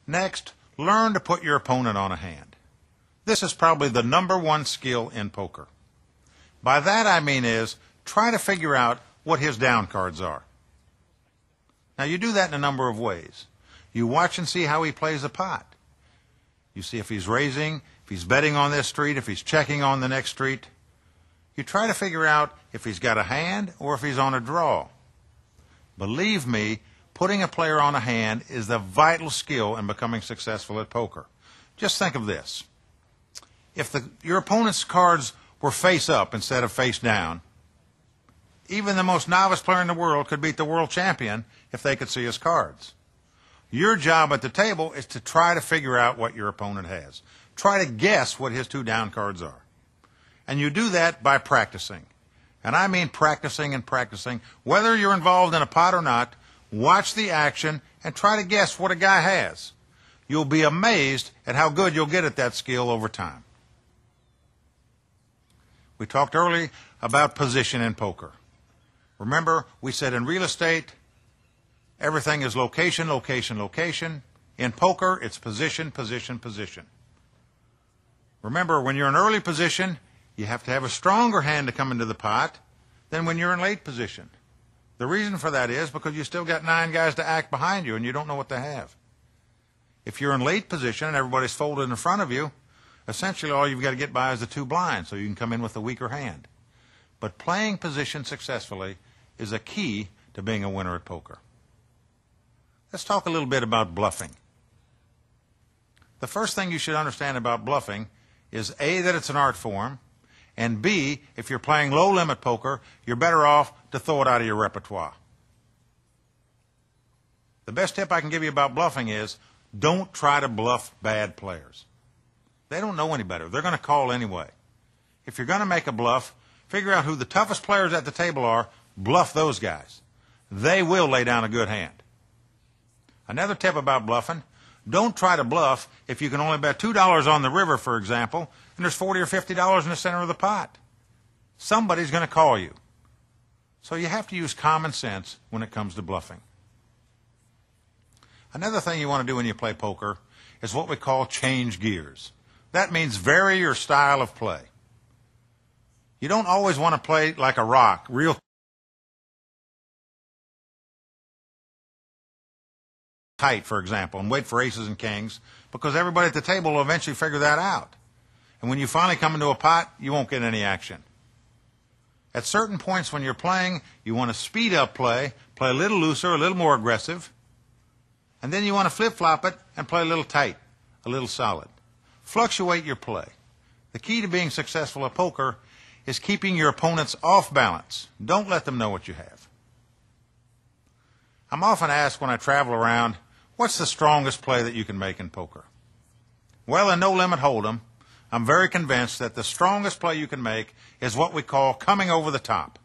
Next, learn to put your opponent on a hand. This is probably the #1 skill in poker. By that I mean is, try to figure out what his down cards are. Now you do that in a number of ways. You watch and see how he plays the pot. You see if he's raising, if he's betting on this street, if he's checking on the next street. You try to figure out if he's got a hand or if he's on a draw. Believe me, putting a player on a hand is the vital skill in becoming successful at poker. Just think of this. If your opponent's cards were face up instead of face down, even the most novice player in the world could beat the world champion if they could see his cards. Your job at the table is to try to figure out what your opponent has. Try to guess what his 2 down cards are. And you do that by practicing. And I mean practicing and practicing. Whether you're involved in a pot or not, watch the action and try to guess what a guy has. You'll be amazed at how good you'll get at that skill over time. We talked earlier about position in poker. Remember, we said in real estate, everything is location, location, location. In poker, it's position, position, position. Remember, when you're in early position, you have to have a stronger hand to come into the pot than when you're in late position. The reason for that is because you still got 9 guys to act behind you and you don't know what they have. If you're in late position and everybody's folded in front of you, essentially all you've got to get by is the 2 blinds so you can come in with a weaker hand. But playing position successfully is a key to being a winner at poker. Let's talk a little bit about bluffing. The first thing you should understand about bluffing is A, that it's an art form, and B, if you're playing low-limit poker, you're better off to throw it out of your repertoire. The best tip I can give you about bluffing is don't try to bluff bad players. They don't know any better. They're going to call anyway. If you're going to make a bluff, figure out who the toughest players at the table are, bluff those guys. They will lay down a good hand. Another tip about bluffing, don't try to bluff if you can only bet $2 on the river, for example, and there's $40 or $50 in the center of the pot. Somebody's going to call you. So you have to use common sense when it comes to bluffing. Another thing you want to do when you play poker is what we call change gears. That means vary your style of play. You don't always want to play like a rock, real tight, for example, and wait for aces and kings, because everybody at the table will eventually figure that out. And when you finally come into a pot, you won't get any action. At certain points when you're playing, you want to speed up play a little looser, a little more aggressive, and then you want to flip-flop it and play a little tight, a little solid. Fluctuate your play. The key to being successful at poker is keeping your opponents off balance. Don't let them know what you have. I'm often asked when I travel around, what's the strongest play that you can make in poker? Well, in No Limit Hold'em, I'm very convinced that the strongest play you can make is what we call coming over the top.